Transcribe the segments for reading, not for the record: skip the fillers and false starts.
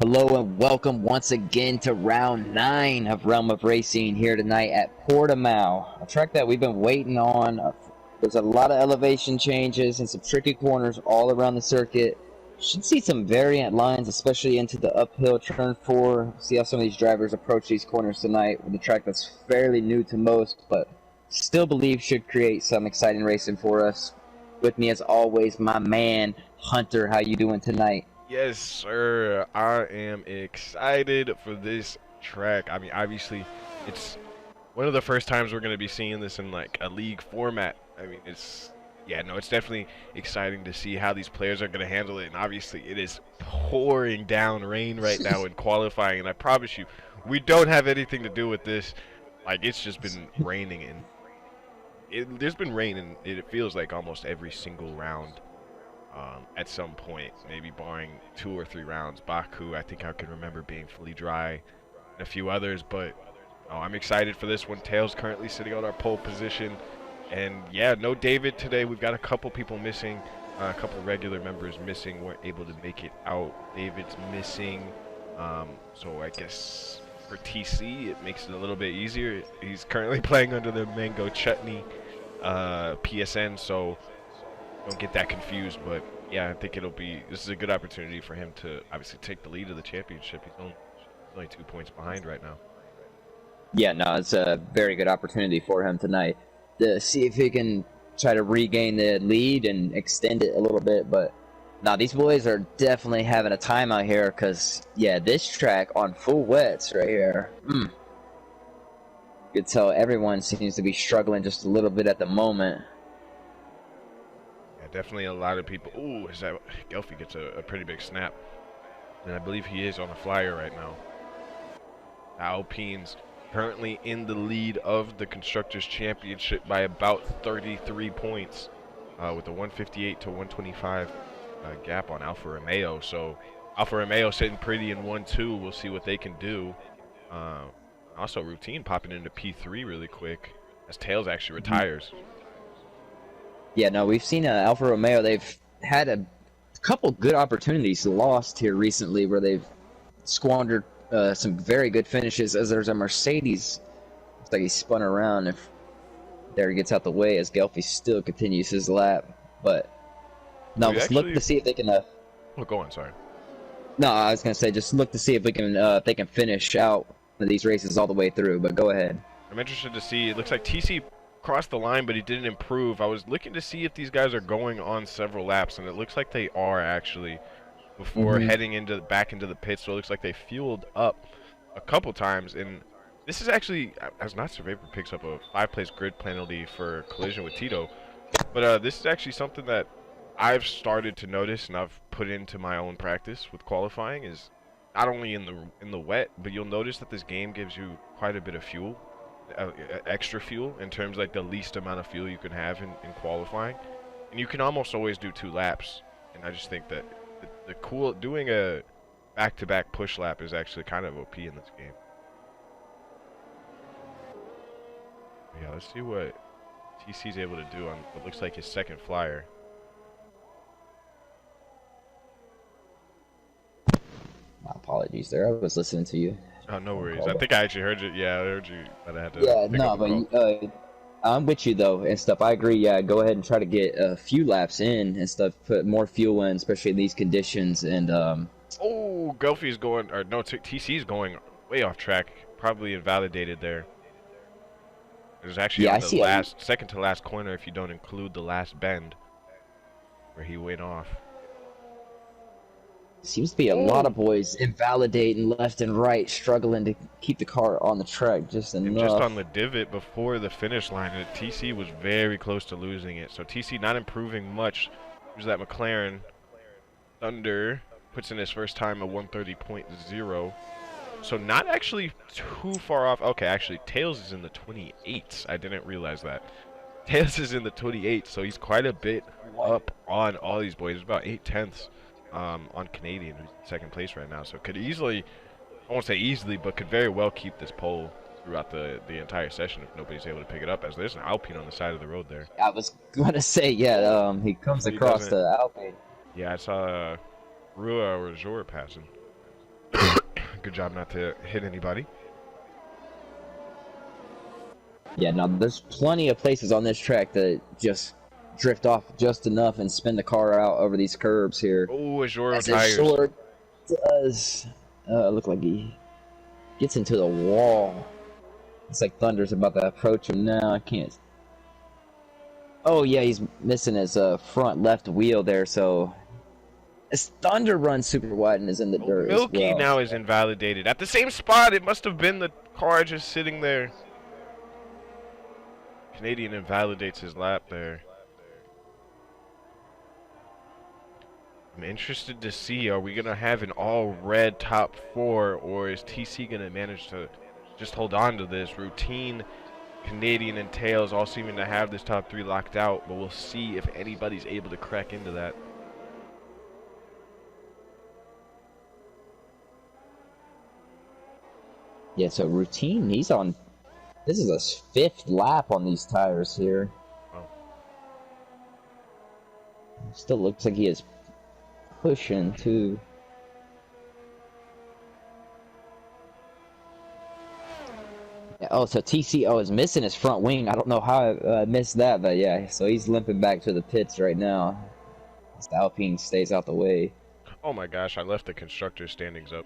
Hello and welcome once again to round 9 of Realm of Racing here tonight at Portimao, a track that we've been waiting on. There's a lot of elevation changes and some tricky corners all around the circuit. Should see some variant lines, especially into the uphill turn 4. See how some of these drivers approach these corners tonight with a track that's fairly new to most, but still believe should create some exciting racing for us. With me as always, my man, Hunter. How you doing tonight? Yes, sir. I am excited for this track. I mean, obviously, it's one of the first times we're going to be seeing this in like a league format. I mean, it's definitely exciting to see how these players are going to handle it. And obviously, it is pouring down rain right now in qualifying. And I promise you, we don't have anything to do with this. Like, it's just been raining, and there's been rain, and it feels like almost every single round. At some point, maybe barring 2 or 3 rounds. Baku, I think I can remember being fully dry, and a few others, but I'm excited for this one. Tails currently sitting on our pole position, and yeah, no David today. We've got a couple people missing, a couple regular members missing, weren't able to make it out. David's missing, so I guess for TC it makes it a little bit easier. He's currently playing under the Mango Chutney PSN, so don't get that confused, but yeah, I think this is a good opportunity for him to obviously take the lead of the championship. He's only 2 points behind right now. Yeah, no, it's a very good opportunity for him tonight to see if he can try to regain the lead and extend it a little bit. But now these boys are definitely having a time out here because, yeah, this track on full wets right here. You could tell everyone seems to be struggling just a little bit at the moment. Definitely a lot of people. Ooh, is that Gelfie gets a pretty big snap, and I believe he is on a flyer right now. The Alpines currently in the lead of the Constructors' Championship by about 33 points, with a 158 to 125 gap on Alfa Romeo. So Alfa Romeo sitting pretty in 1-2. We'll see what they can do. Also, Routine popping into P3 really quick as Tails actually retires. Yeah, no, we've seen Alfa Romeo. They've had a couple good opportunities lost here recently where they've squandered some very good finishes. As there's a Mercedes, looks like he spun around. If there he gets out the way as Gelfie still continues his lap. But no, just look to see if they can. Oh, go on. Sorry. No, I was gonna say just look to see if we can if they can finish out these races all the way through. But go ahead. I'm interested to see. It looks like TC crossed the line, but he didn't improve. I was looking to see if these guys are going on several laps, and it looks like they are actually before heading back into the pits. So it looks like they fueled up a couple times, and this is actually, as not Survivor picks up a 5-place grid penalty for collision with Tito, but this is actually something that I've started to notice and I've put into my own practice with qualifying, is not only in the wet, but you'll notice that this game gives you quite a bit of fuel. Extra fuel in terms like the least amount of fuel you can have in qualifying, and you can almost always do 2 laps, and I just think that doing a back-to-back push lap is actually kind of OP in this game. Yeah, let's see what TC's able to do on what looks like his second flyer. My apologies there, I was listening to you. Oh, no worries. I think I actually heard you. Yeah, I heard you, but I had to. Yeah, no, but I'm with you though and stuff. I agree. Yeah, go ahead and try to get a few laps in and stuff. Put more fuel in, especially in these conditions. And oh, Gelfie's going, or no, TC's going way off track. Probably invalidated there. It was actually on the second to last corner if you don't include the last bend where he went off. Seems to be a lot of boys invalidating left and right, struggling to keep the car on the track just enough. And just on the divot before the finish line, TC was very close to losing it. So TC not improving much. Here's that McLaren. Thunder puts in his first time a 130.0. So not actually too far off. Okay, actually, Tails is in the 28s. I didn't realize that. Tails is in the 28s, so he's quite a bit up on all these boys. It's about 8/10 on Canadian, who's in second place right now. So could easily, I won't say easily, but could very well keep this pole throughout the entire session if nobody's able to pick it up, as there's an Alpine on the side of the road there. I was going to say, yeah, he comes across the Alpine. Yeah, I saw ROR passing. Good job not to hit anybody. Yeah, now there's plenty of places on this track that just drift off just enough and spin the car out over these curbs here. Oh, Azure As tires. it sure does. Look like he gets into the wall. It's like Thunder's about to approach him now. I can't. Oh yeah, he's missing his front left wheel there. So as Thunder runs super wide and is in the dirt Milky as well. now is invalidated at the same spot. It must have been the car just sitting there. Canadian invalidates his lap there. I'm interested to see, are we going to have an all-red top 4, or is TC going to manage to just hold on to this? Routine, Canadian, and Tails all seeming to have this top 3 locked out, but we'll see if anybody's able to crack into that. Yeah, so Routine, he's on. This is his 5th lap on these tires here. Oh. Still looks like he is pushing too. Yeah, oh, so TCO is missing his front wing. I don't know how I missed that, but yeah, so he's limping back to the pits right now. As the Alpine stays out the way. Oh my gosh, I left the constructor standings up.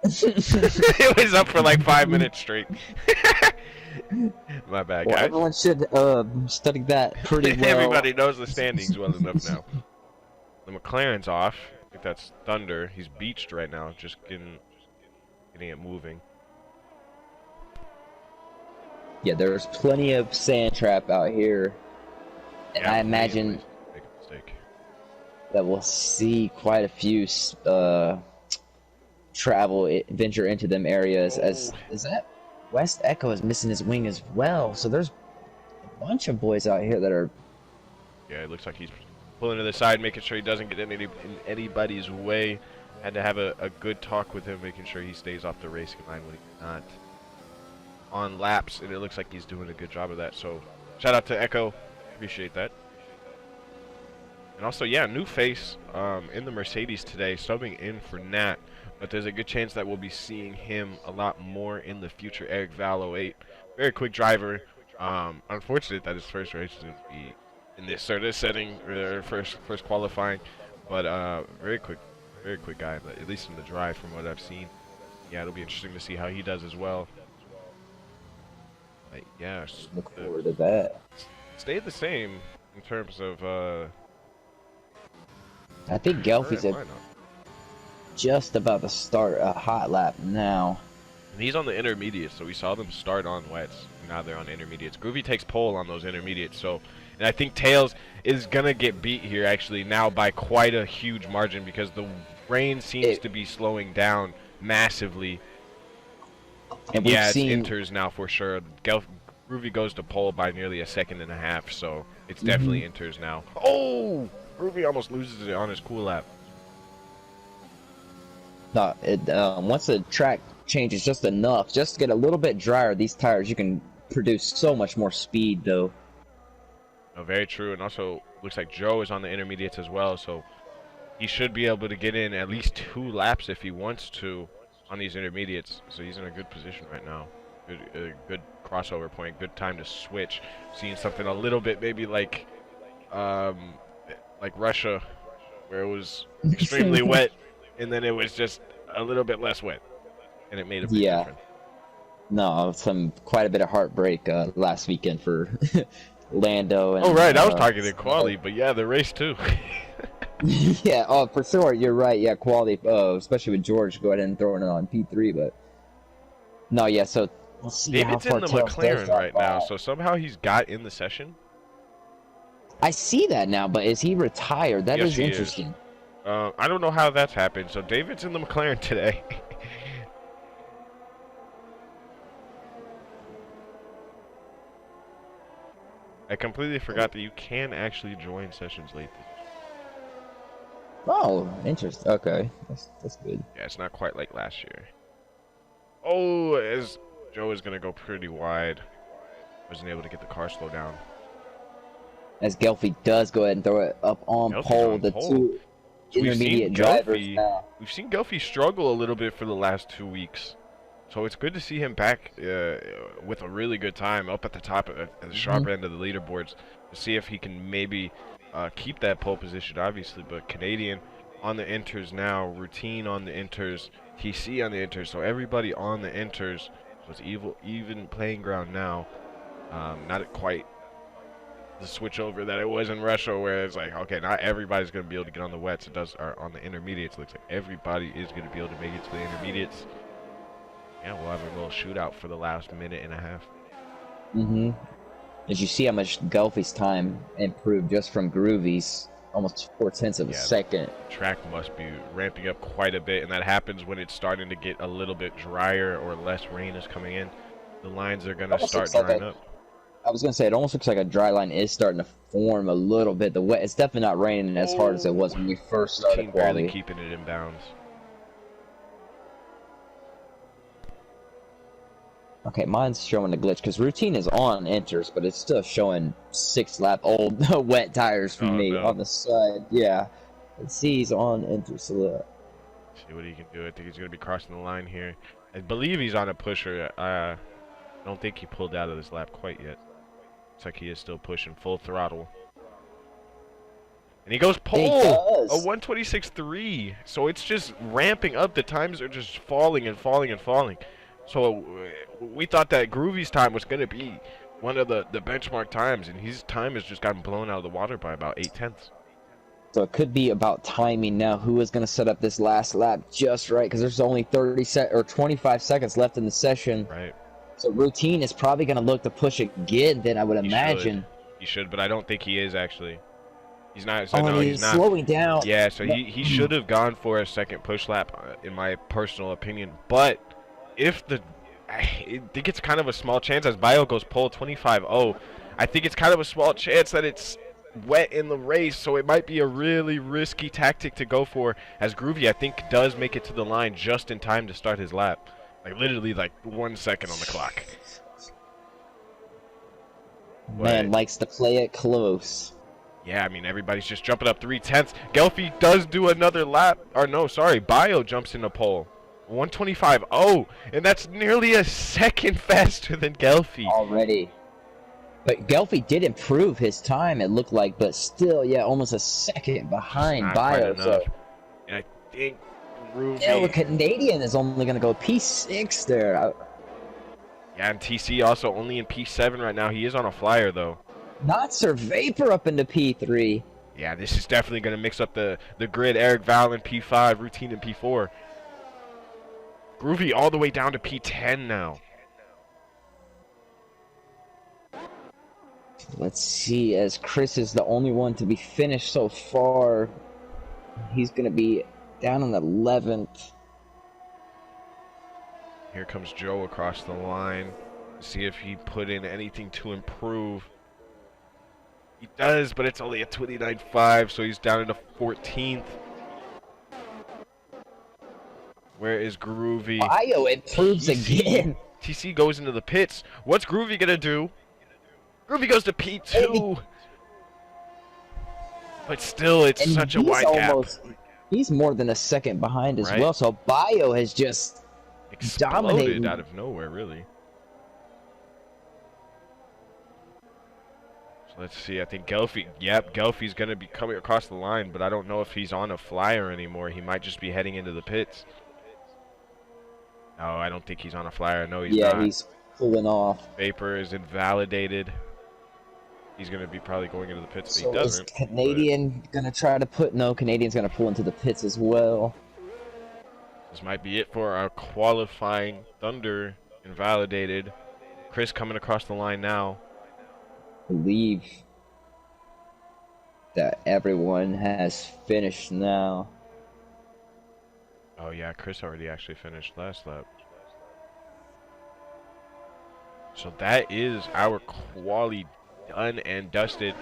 It was up for like 5 minutes straight. My bad, Well, guys. everyone should study that pretty well. Everybody knows the standings well enough now. The McLaren's off. I think that's Thunder. He's beached right now, just getting it moving. Yeah, there's plenty of sand trap out here, and Yeah, I imagine make a mistake. that we'll see quite a few venture into them areas. As is that West Echo is missing his wing as well, so there's a bunch of boys out here that are. Yeah, it looks like he's pulling to the side, making sure he doesn't get in anybody's way. Had to have a good talk with him, making sure he stays off the racing line when he's not on laps, and it looks like he's doing a good job of that. So shout out to Echo, appreciate that. And also, yeah, new face in the Mercedes today, subbing in for Nat, but there's a good chance that we'll be seeing him a lot more in the future. Eric Val 08, very quick driver. Unfortunate that his first race is going to be in this sort of setting, or first qualifying, but very quick guy, at least in the drive from what I've seen. Yeah, it'll be interesting to see how he does as well. But yeah, Look forward to that. Stayed the same in terms of. I think Gelfie's just about to start a hot lap now. And he's on the intermediates, so we saw them start on wets. Now they're on intermediates. Groovy takes pole on those intermediates, so. And I think Tails is gonna get beat here actually now by quite a huge margin because the rain seems to be slowing down massively. And we've yeah, seen it's inters now for sure. Groovy goes to pole by nearly 1.5 seconds, so it's definitely inters now. Oh! Groovy almost loses it on his cool lap. No, once the track changes just enough, just to get a little bit drier, these tires, you can produce so much more speed, though. Oh, very true, and also looks like Joe is on the intermediates as well, so he should be able to get in at least 2 laps if he wants to on these intermediates. So he's in a good position right now. Good crossover point, good time to switch. Seeing something a little bit maybe like Russia, where it was extremely wet, and then it was just a little bit less wet, and it made a big difference. No, quite a bit of heartbreak last weekend for Lando. And, oh right, I was talking to quality, but yeah, the race too. Yeah, oh for sure, you're right. Yeah, quality, especially with George going ahead and throwing it on P3, but no, yeah. So we'll see. David's how far in the Tails McLaren right now, by. so somehow he's got in the session. I see that now, but is he retired? That Yes, is he interesting. I don't know how that's happened. So David's in the McLaren today. I completely forgot that you can actually join sessions late. Oh, interesting. Okay, that's good. Yeah, it's not quite like last year. Oh, as Joe is gonna go pretty wide. Wasn't able to get the car slow down. As Gelfie does go ahead and throw it up on Gelfie's pole, on the pole. two So intermediate drivers now. we've seen Gelfie struggle a little bit for the last 2 weeks. So it's good to see him back with a really good time up at the top at the sharp end of the leaderboards to see if he can maybe keep that pole position, obviously. But Canadian on the inters now, Routine on the inters, TC on the inters. So everybody on the inters. So it's even playing ground now. Not quite the switch over that it was in Russia, where it's like, okay, not everybody's going to be able to get on the wets. It does on the intermediates. It looks like everybody is going to be able to make it to the intermediates. Yeah, we'll have a little shootout for the last minute and a half. As you see how much Gelfie's time improved just from Groovy's, almost 4/10 of a second. Track must be ramping up quite a bit, and that happens when it's starting to get a little bit drier or less rain is coming in. The lines are going to start drying up. I was going to say, it almost looks like a dry line is starting to form a little bit. The wet, it's definitely not raining as hard as it was when we first started quality. Barely keeping it in bounds. Okay, mine's showing a glitch because Routine is on enters, but it's still showing 6-lap old wet tires for me on the side. Yeah, let's see, he's on enters. So see what he can do. I think he's going to be crossing the line here. I believe he's on a pusher. I don't think he pulled out of this lap quite yet. Looks like he is still pushing full throttle. And he goes pole! A 126.3. So it's just ramping up. The times are just falling and falling and falling. So we thought that Groovy's time was going to be one of the benchmark times, and his time has just gotten blown out of the water by about 8/10. So it could be about timing now. Who is going to set up this last lap just right? Because there's only 25 seconds left in the session. Right. So Routine is probably going to look to push again, then I would imagine. He should, but I don't think he is actually. He's not. So no, he's not. Slowing down. Yeah, so he should have gone for a second push lap, in my personal opinion. But if I think it's kind of a small chance as Bio goes pole 25-0. I think it's kind of a small chance that it's wet in the race, so it might be a really risky tactic to go for, as Groovy, I think, does make it to the line just in time to start his lap. Like, literally, like, 1 second on the clock. Man likes to play it close. Yeah, I mean, everybody's just jumping up 3/10. Gelfie does do another lap. Or, no, sorry, Bio jumps in the pole. 125.0, and that's nearly a second faster than Gelfie. Already. But Gelfie did improve his time, it looked like, but still, yeah, almost a second behind Bio. So. And I think Groovy... Yeah, well, Canadian is only going to go P6 there. Yeah, and TC also only in P7 right now. He is on a flyer, though. Not Sir Vapor up into P3. Yeah, this is definitely going to mix up the grid. Eric Val in P5, Routine in P4. Groovy all the way down to P10 now. Let's see, as Chris is the only one to be finished so far, he's going to be down in 11th. Here comes Joe across the line. See if he put in anything to improve. He does, but it's only a 29.5, so he's down into 14th. Where is Groovy? Bio improves again. TC goes into the pits. What's Groovy going to do? Groovy goes to P2. But still, it's such a wide gap. He's more than a second behind as well, so Bio has just dominated out of nowhere, really. So let's see. I think Gelfie, Gelfie's going to be coming across the line, but I don't know if he's on a flyer anymore. He might just be heading into the pits. No, I don't think he's on a flyer. No, he's not. Yeah, he's pulling off. Vapor is invalidated. He's going to be probably going into the pits, but so he doesn't. Is Canadian going to try to put... No, Canadian's going to pull into the pits as well. This might be it for our qualifying. Thunder invalidated. Chris coming across the line now. I believe that everyone has finished now. Oh yeah, Chris already actually finished last lap. So that is our quali done and dusted.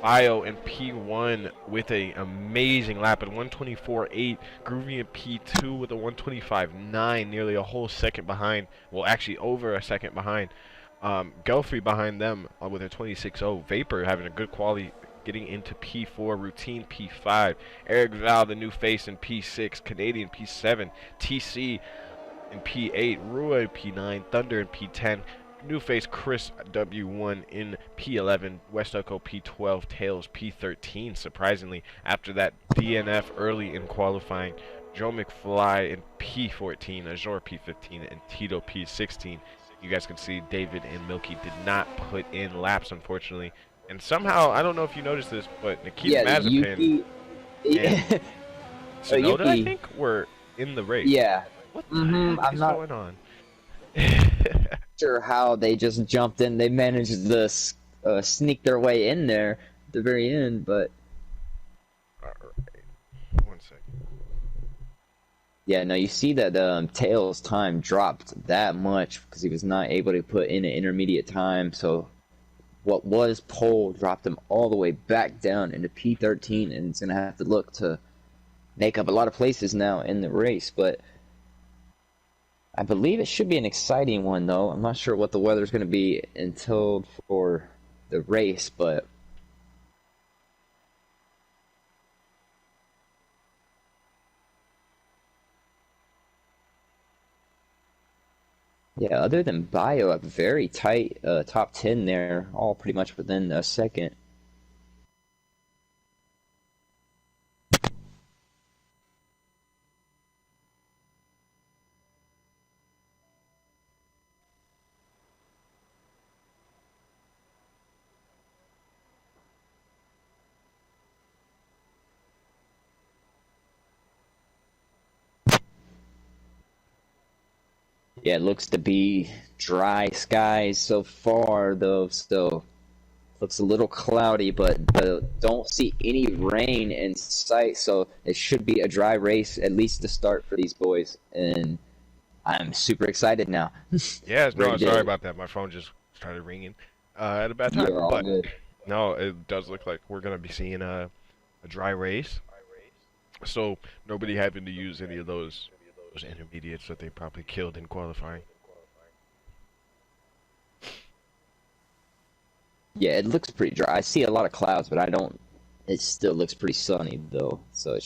Bio in P1 with an amazing lap at 124.8. Groovy in P2 with a 125.9, nearly a whole second behind. Well, actually over a second behind. Gelfie behind them with a 26.0. Vapor having a good quali getting into P4, routine P5. Eric Val, the new face in P6, Canadian P7, TC in P8, Roy P9, Thunder in P10, new face Chris W1 in P11, West Echo P12, Tails P13, surprisingly, after that DNF early in qualifying. Joe McFly in P14, Azor P15, and Tito P16. You guys can see David and Milky did not put in laps, unfortunately. And somehow, I don't know if you noticed this, but Nikita Mazepin and Tsunoda, I think, were in the race. Yeah. What the heck is going on? Sure how they just jumped in. They managed to sneak their way in there at the very end, but... Alright. 1 second. Yeah, no, you see that Tails' time dropped that much because he was not able to put in an intermediate time, so what was pole dropped him all the way back down into P13, and it's going to have to look to make up a lot of places now in the race, but I believe it should be an exciting one, though. I'm not sure what the weather's going to be until for the race, but yeah, other than Bio, a very tight top 10 there, all pretty much within a second. Yeah, it looks to be dry skies so far, though, still looks a little cloudy, but don't see any rain in sight, so it should be a dry race, at least to start for these boys, and I'm super excited now. Yeah, no, sorry about that. My phone just started ringing at a bad time, You're all but good. no, it does look like we're going to be seeing a dry race, so nobody having to use any of those intermediates that they probably killed in qualifying. Yeah, it looks pretty dry. I see a lot of clouds, but it still looks pretty sunny, though, so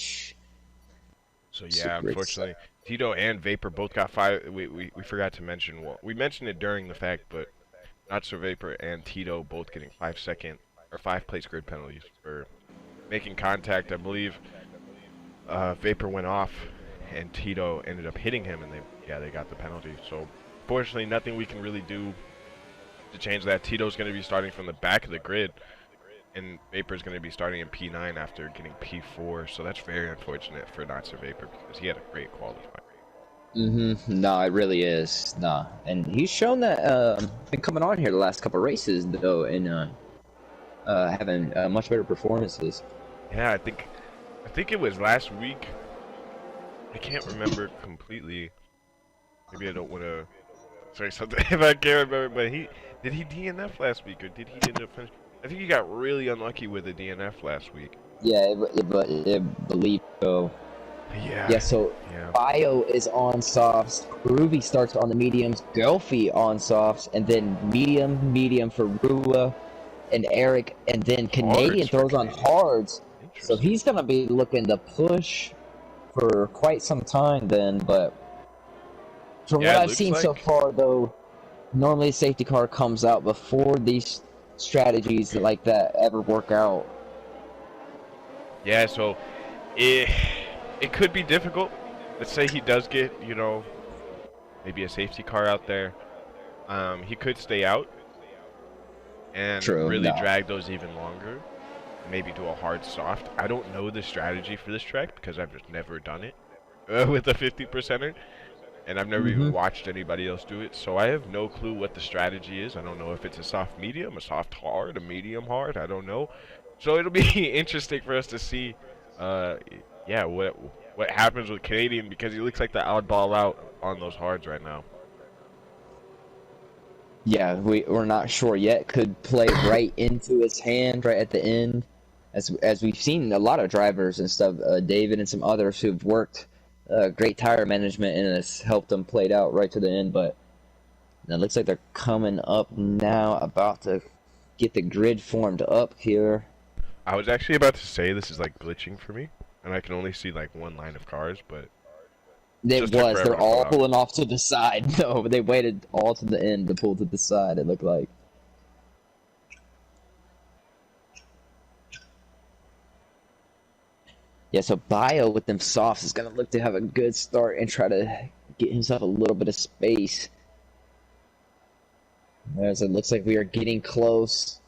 So yeah, unfortunately, Tito and Vapor both got 5. We forgot to mention, well, we mentioned it during the fact, but not so Vapor and Tito both getting 5-second or 5-place grid penalties for making contact. I believe Vapor went off and Tito ended up hitting him, and they got the penalty. So fortunately, nothing we can really do to change that. Tito's going to be starting from the back of the grid, and Vapor's going to be starting in P9 after getting P4. So that's very unfortunate for Not So Vapor because he had a great qualifying. No, it really is. No, and he's shown that been coming on here the last couple races, though, and having much better performances. Yeah, I think it was last week. I can't remember completely. Maybe I don't want to say something if I can't remember. But did he DNF last week, or did he end up finishing? I think he got really unlucky with a DNF last week. Yeah, I believe so. Yeah. Yeah, so Bio is on softs, Groovy starts on the mediums, Gelfie on softs, and then medium for Rua and Eric, and then Canadian throws on hards. So he's going to be looking to push for quite some time then, but from what I've seen so far, though, normally a safety car comes out before these strategies like that ever work out. Yeah, so it could be difficult. Let's say he does get, maybe a safety car out there. He could stay out and really drag those even longer. Maybe do a hard soft. I don't know the strategy for this track because I've just never done it with a 50%er, and I've never even watched anybody else do it. So I have no clue what the strategy is. I don't know if it's a soft medium, a soft hard, a medium hard. I don't know. So it'll be interesting for us to see, what happens with Canadian, because he looks like the oddball out on those hards right now. Yeah, we're not sure yet. Could play right into his hand right at the end. As we've seen a lot of drivers and stuff, David and some others who've worked great tire management and has helped them play it out right to the end. But it looks like they're coming up now, about to get the grid formed up here. I was actually about to say this is like glitching for me, and I can only see like one line of cars, but it It just took was. forever They're to pull all out. pulling off to the side. No, but they waited all to the end to pull to the side, it looked like. Yeah, so Bio with them softs is going to look to have a good start and try to get himself a little bit of space. As it looks like we are getting close.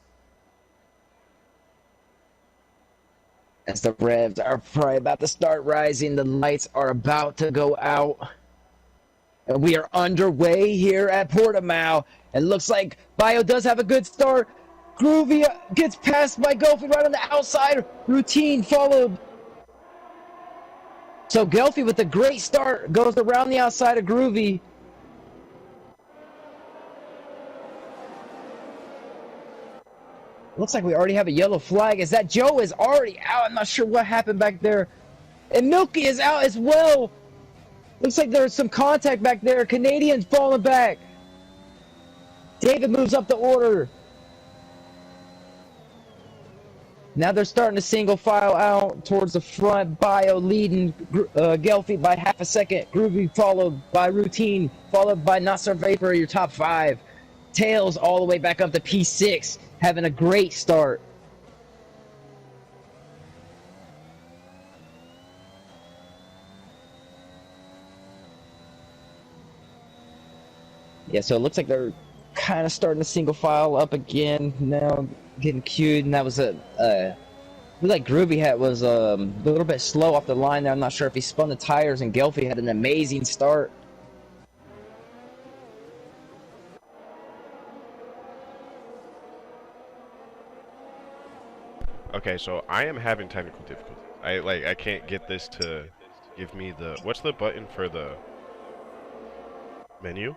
As the revs are probably about to start rising, the lights are about to go out. And we are underway here at Portimao. And looks like Bio does have a good start. Groovy gets passed by Gofi right on the outside. Routine followed. So Gelfie with a great start goes around the outside of Groovy. Looks like we already have a yellow flag as that Joe is already out. I'm not sure what happened back there. And Milky is out as well. Looks like there's some contact back there. Canadians falling back. David moves up the order. Now they're starting to single file out towards the front. Bio leading Gelfie by half a second. Groovy followed by Routine, followed by Nasser Vapor, your top 5. Tails all the way back up to P6, having a great start. Yeah, so it looks like they're kind of starting to single file up again now, getting queued, and that was looked like Groovy was a little bit slow off the line there. I'm not sure if he spun the tires, and Gelfie had an amazing start. Okay, so I am having technical difficulties. I can't get this to give me the what's the button for the menu?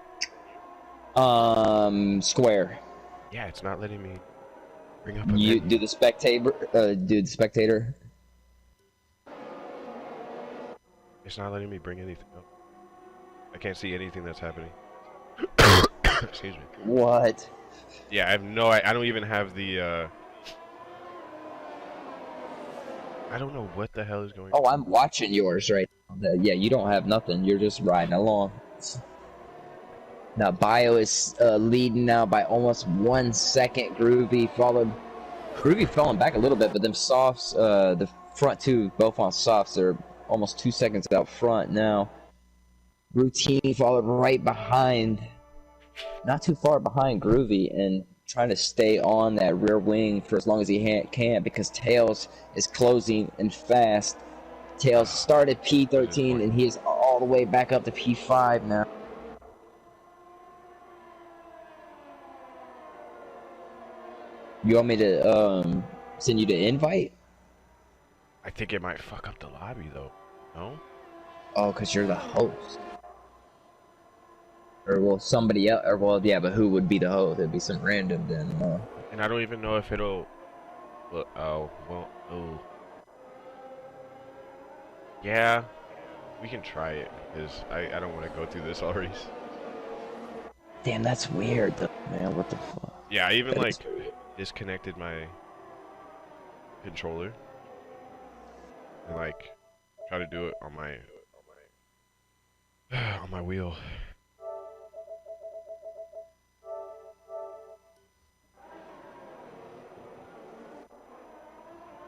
Square. Yeah, it's not letting me bring up a You menu. do the spectator. Do the spectator. It's not letting me bring anything up. I can't see anything that's happening. Excuse me. What? Yeah, I have no. I don't even have the. I don't know what the hell is going on. Oh, I'm watching yours right now. Yeah, you don't have nothing. You're just riding along. Now Bio is leading now by almost 1 second. Groovy falling back a little bit, but them softs, the front two, both on softs, they're almost 2 seconds out front now. Routine followed right behind, not too far behind Groovy, and trying to stay on that rear wing for as long as he can, because Tails is closing and fast. Tails started P13 and he is all the way back up to P5 now. You want me to send you the invite? I think it might fuck up the lobby though. No? Oh, because you're the host. Or well, somebody else. Or well, yeah, but who would be the host? It'd be some random then. And I don't even know if it'll. Oh well. Oh. Yeah, we can try it because I don't want to go through this already. Damn, that's weird though, man. What the fuck? Yeah, I even like disconnected my controller and like try to do it on my on my wheel.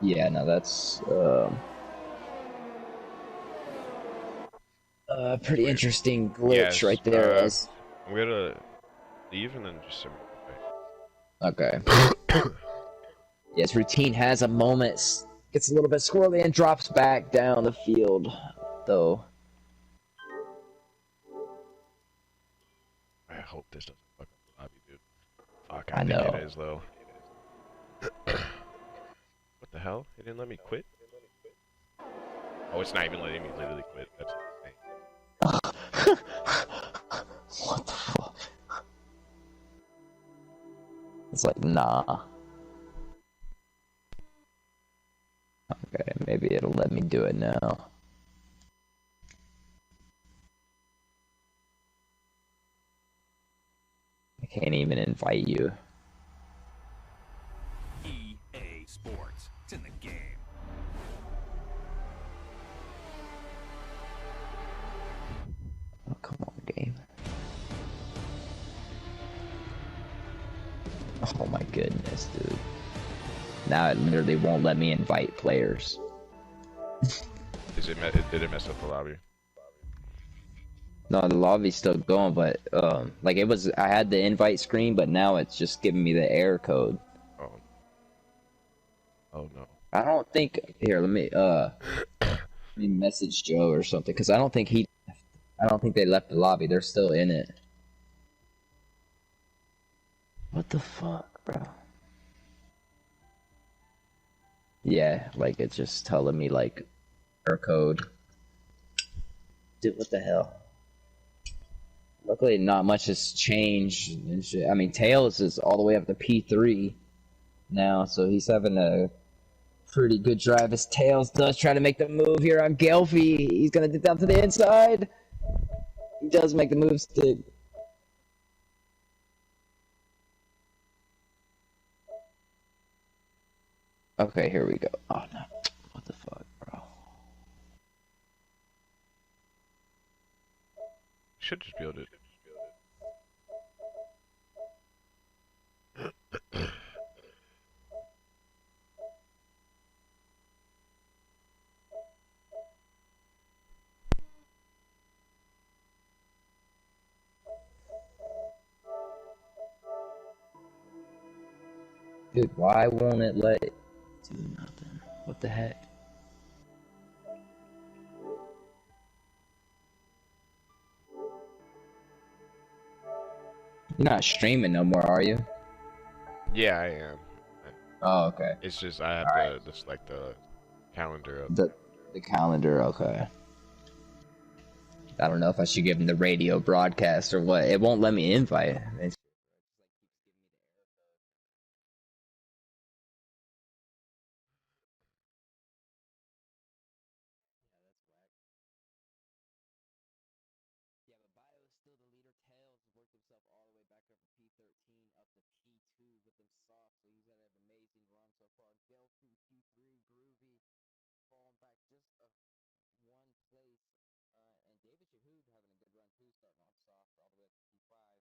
Yeah, no, that's pretty interesting glitch Yes, right there. I'm gonna leave and then just Okay. Yes, Routine has a moment, gets a little bit squirrely and drops back down the field, though. I hope this doesn't fuck up the lobby, dude. Fuck, I know. think it is though. What the hell? It didn't let me quit? Oh, it's not even letting me literally quit. That's insane. What the fuck? It's like, nah. Okay, maybe it'll let me do it now. I can't even invite you. EA Sports. It's in the Oh my goodness, dude. Now it literally won't let me invite players. Did it mess up the lobby? No, the lobby's still going, but like it was, I had the invite screen, but now it's just giving me the error code. Oh. Oh no. I don't think here. Let me message Joe or something because I don't think they left the lobby. They're still in it. What the fuck, bro? Yeah, like it's just telling me like error code. Dude, what the hell? Luckily, not much has changed. I mean, Tails is all the way up to P3 now, so he's having a pretty good drive as Tails does try to make the move here on Gelfie. He's gonna dip down to the inside. He does make the move stick. Okay, here we go. Oh no. What the fuck, bro? Should just build it. Dude, why won't it let it do nothing? What the heck? You're not streaming no more, are you? Yeah, I am. Oh, okay. It's just I have Alright. the like the calendar up. The calendar, okay. I don't know if I should give him the radio broadcast or what. It won't let me invite. Yeah, but Bio is still the leader. Tails worked himself all the way back up to P13 up to P2 with them soft, so he's had an amazing run so far. Gelfie P3, Groovy falling back just one place, and David Shahood having a good run too, starting off soft all the way up to P5. And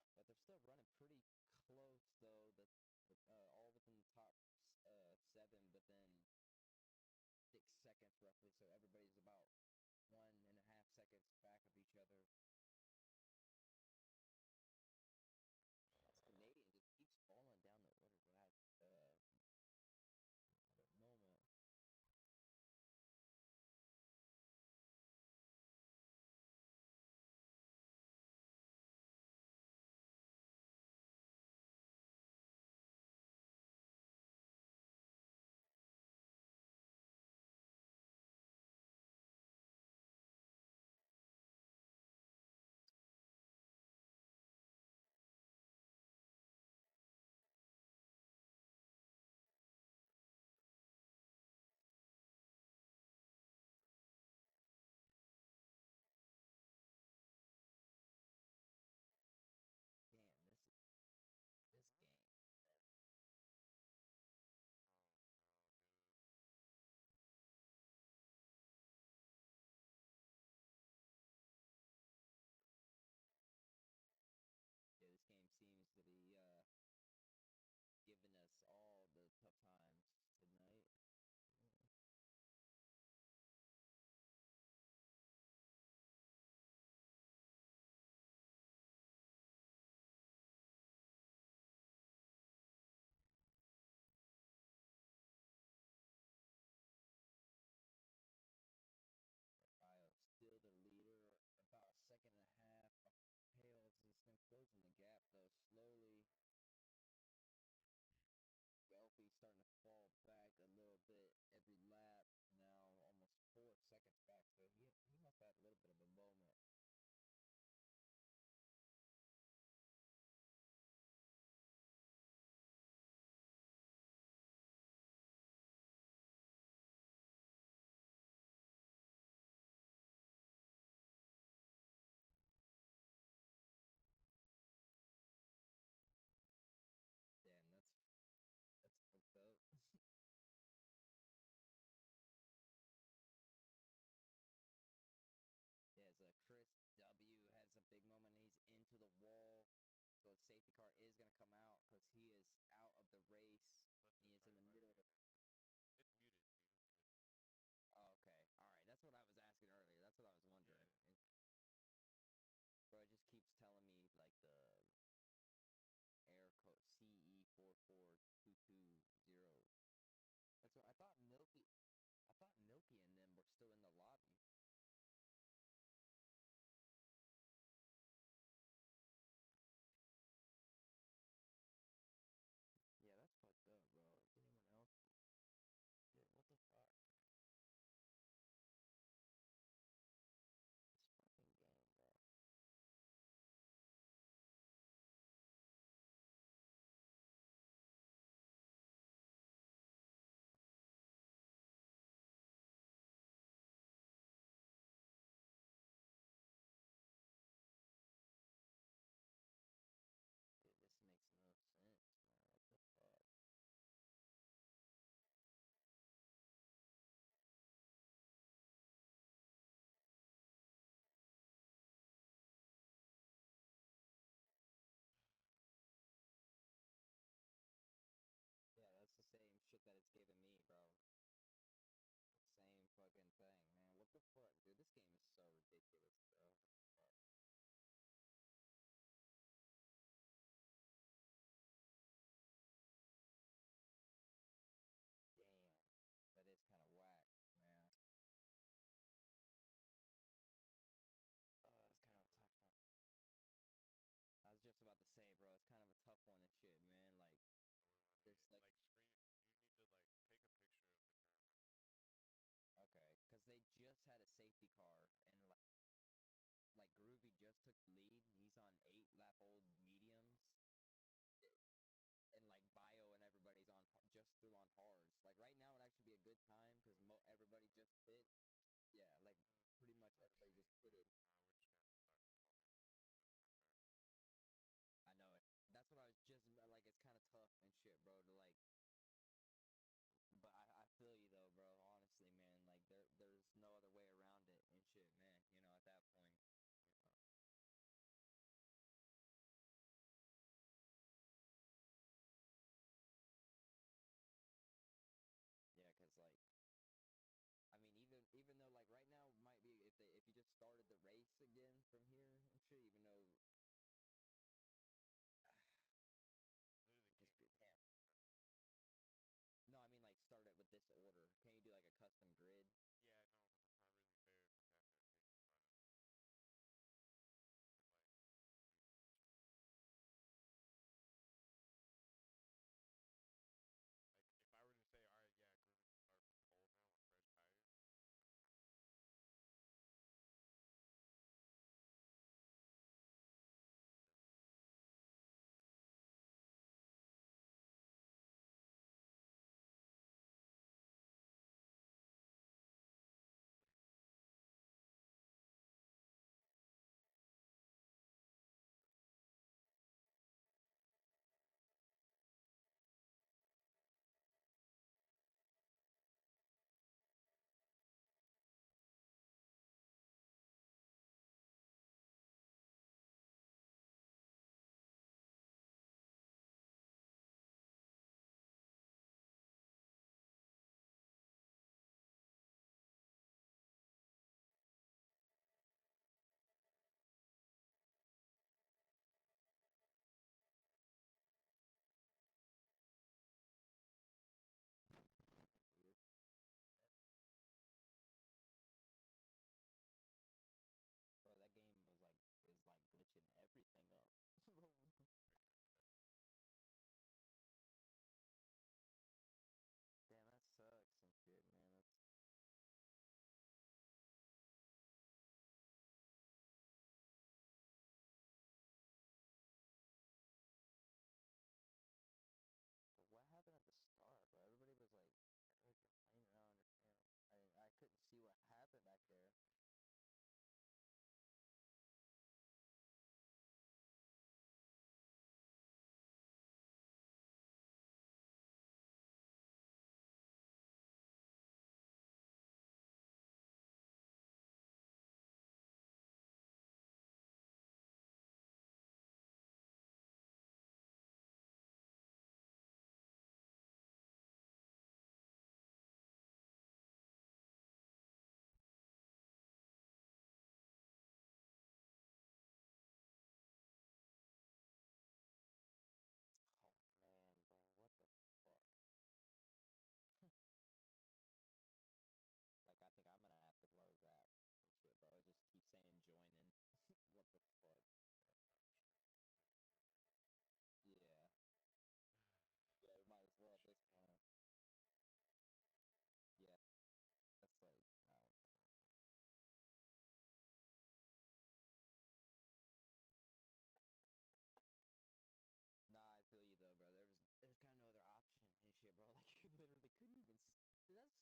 but they're still running pretty close though. All within the top 7, but then 6 seconds roughly. So everybody's about 1.5 seconds back of each other. This Canadian just keeps falling down the order without the moment. Yeah, this game seems to be giving us all the tough times tonight. Bio still the leader, about a second and a half. Tails has been closing the gap though slowly. Gelfie starting to fall back a little bit every lap. Now almost 4 seconds back, so he must have had a little bit of a moment. Damn, that's fucked up. Yeah, it's a safety car is going to come out because he is out of the race. He is in the middle of the... It's muted. You need to... Oh, okay. Alright, that's what I was asking earlier. That's what I was wondering. Yeah. Bro, it just keeps telling me, like, the air code CE44220. That's what I thought. Milky and them were still in the lobby. Yeah, that's fucked up, bro. Is anyone else? Dude, what the fuck? This fucking game, bro. Dude, this makes no sense, man. What the fuck? Yeah, that's the same shit that it's giving me, bro. The same fucking thing, man. What the fuck, dude? This game is so ridiculous, bro. What the fuck? Damn. That is kind of whack, man. It's kind of a tough one. I was just about to say, bro, it's kind of a tough one and shit, man. Like, there's like screen it. You need to like take a picture of the current one. okay, because they just had a safety car and like Groovy just took the lead. He's on 8-lap-old mediums, and like Bio and everybody's on just through on hards. Like right now would actually be a good time because everybody just pit. Yeah, like pretty much everybody just pitted. We're just gonna start all over. I know it. That's what I was just like. It's kind of tough and shit, bro. To like, but I feel you though, bro. Honestly, man. Like there's no other way around it and shit, man. You know, at that point, you know. Yeah, cause like, I mean, even though like right now might be if you just started the race again from here and shit, even though just be damn. No, I mean like start it with this order. Can you do like a custom grid? Yeah, no, because it's not really fair if you have to take the front of it. Like, you, like if I were to say, all right, yeah, Groovy can start from pole now on fresh tires.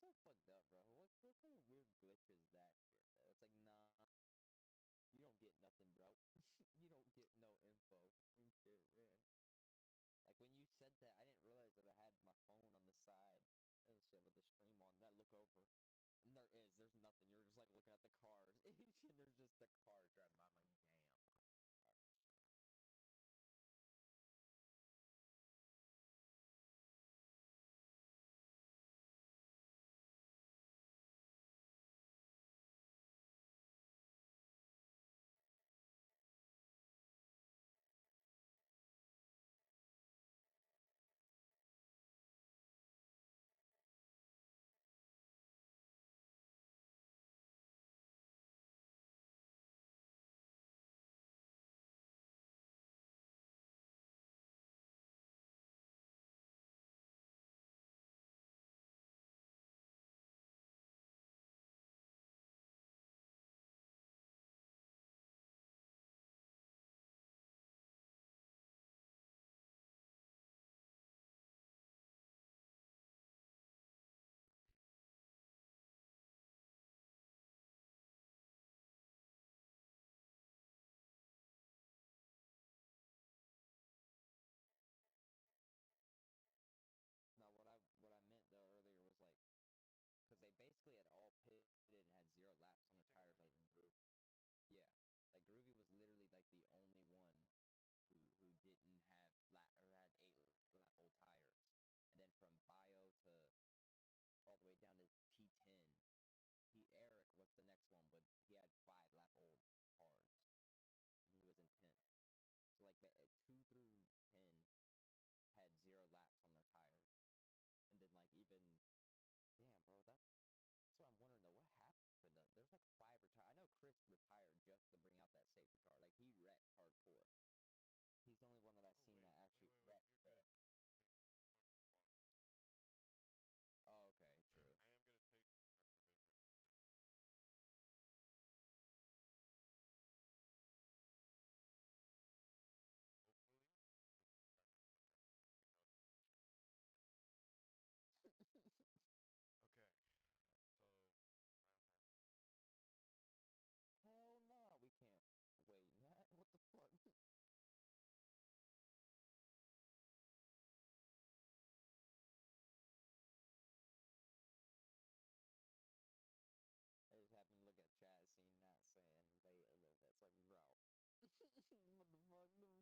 so fucked up, bro. What kind of weird glitch is that shit, bro? It's like, nah, you don't get nothing, bro. You don't get no info and shit, man. Like, when you said that, I didn't realize that I had my phone on the side and shit with the stream on. Then I look over, and there's nothing. You're just, like, looking at the cars, and there's just the cars driving by. I'm like, damn. No, what I meant though earlier was like, because they basically had all pitted and had 0 laps on the tires, like Groovy. Yeah, like Groovy was literally like the only one who didn't have or had 8 lap old tires, and then from Bio to all the way down to P10, Eric was the next one, but he had 5 lap old cars. And he was in 10th. So like 2 through 10 had 0 laps on their tires, and then like even damn, bro, that's what I'm wondering though. What happened? There's like 5 retired. I know Chris retired just to bring out that safety car. Like he wrecked hardcore. He's the only one that I've seen that actually wrecked. You're good. Oh, okay, true. I am gonna take reservation. Hopefully. Okay, so round 9. Hell no, we can't wait. What the fuck? I just happened to look at chat, seeing that saying late a little bit. It's like, bro, what the fuck, dude?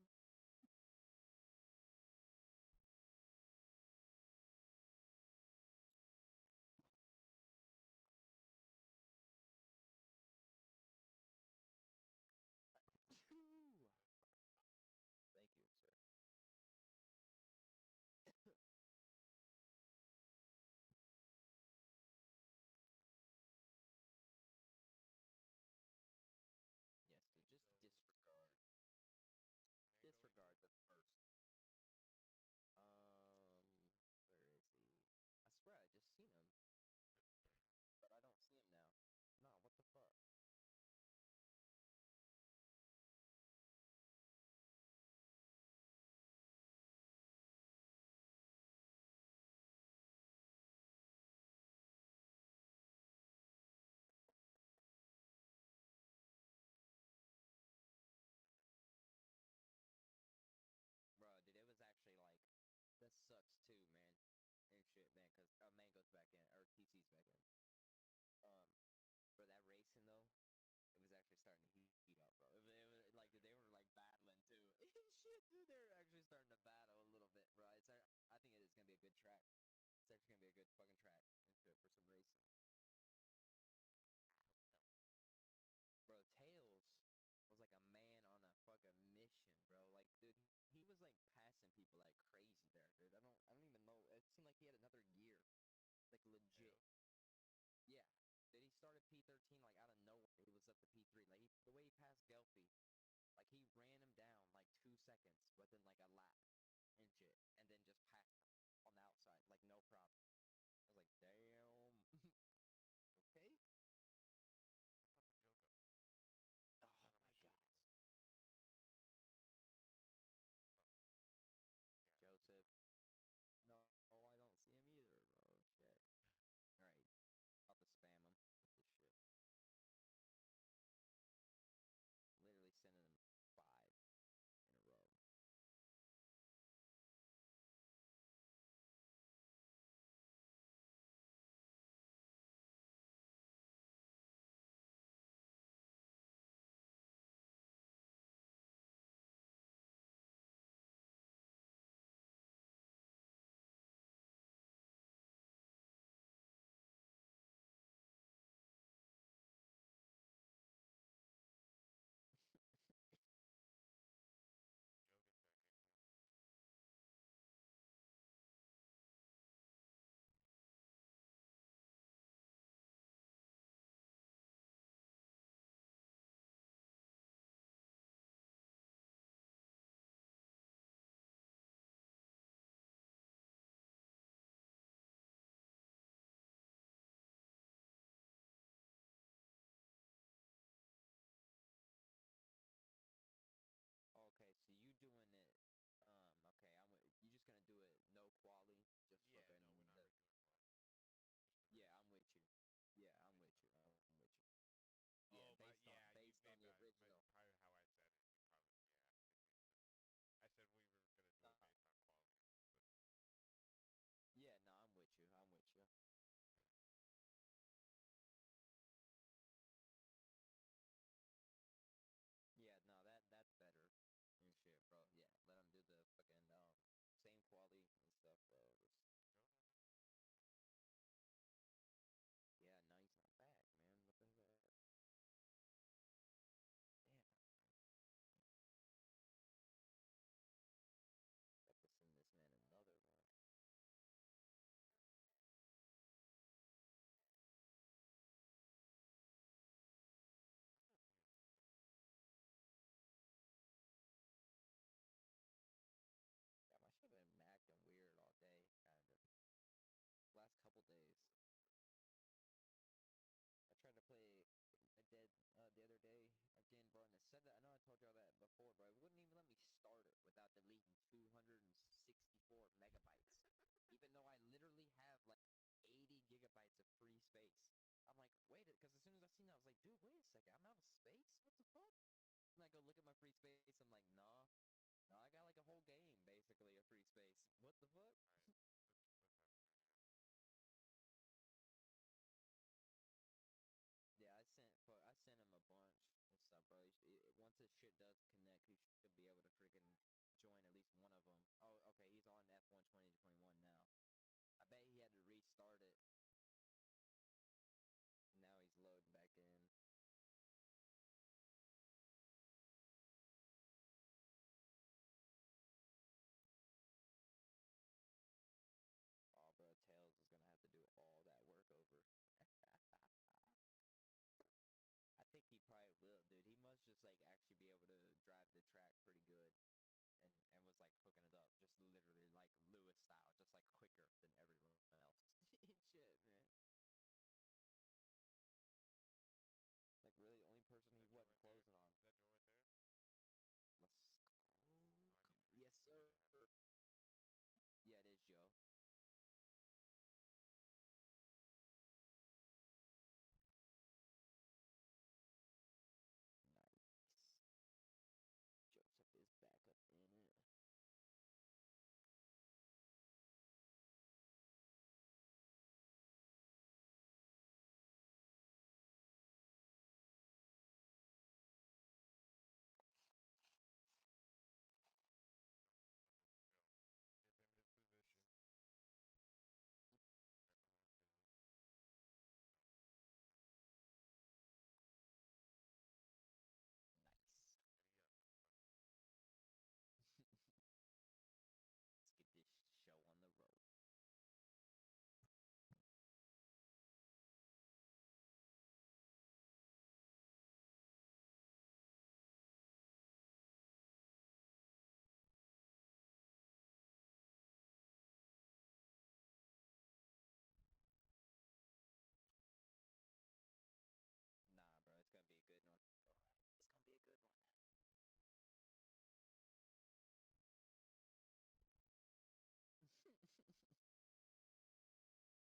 Thank you, sir. Yes, dude, just disregard. Disregard the first. Where is he? I swear I just seen him, but I don't see him now. No, what the fuck? Bro, dude, it was actually like, that sucks too, man. And shit, man, because Mango's back in, or TC's back in. For that racing though, it was actually starting to heat up, bro. It was like they were like battling too. Shit, dude, they're actually starting to battle a little bit, bro. I think it is gonna be a good track. It's actually gonna be a good fucking track and shit for some racing. I hope so. Bro, Tails was like a man on a fucking mission, bro. Like, dude, he was like passing people like crazy there, dude. I don't even know. It seemed like he had another gear, like legit. Yeah. Did he started P13 like out of nowhere? He was up to P3. Like the way he passed Gelfie, like he ran him down like 2 seconds within like a lap and shit, and then just passed him on the outside like no problem. I was like, damn. Okay. What's up with Yoko? Oh my god. Oh. Yeah. Joseph. No, I don't see him either, bro. Shit. Alright. quality and stuff, bro. Yeah, no, he's not back, man. What the heck? Damn. Got to send this man another one. Yeah, my shit been acting weird all day, kind of. Last couple days. I tried to play Red Dead the other day again, bro, and it said that. I know I told y'all that before, bro. It wouldn't even let me start it without deleting 264 megabytes. Even though I literally have like 80 gigabytes of free space. I'm like, wait, because as soon as I seen that, I was like, dude, wait a second, I'm out of space? What the fuck? And I go look at my free space, I'm like, nah. No, I got like a whole game, basically, of free space. What the fuck? Alright, what's happening here? Yeah, I sent him a bunch and stuff, bro. Once this shit does connect, he should be able to freaking join at least one of them. Oh, okay, he's on F1 2021 now. I bet he had to restart it. Now he's loading back in. Oh, bro, Tails is gonna have to do all that work over. I think he probably will, dude. He must just like actually be able to drive the track pretty good, and was like hooking it up, just literally like Lewis style, just like quicker than everyone else. Shit, man. Like really, the only person he That joint wasn't right there. closing on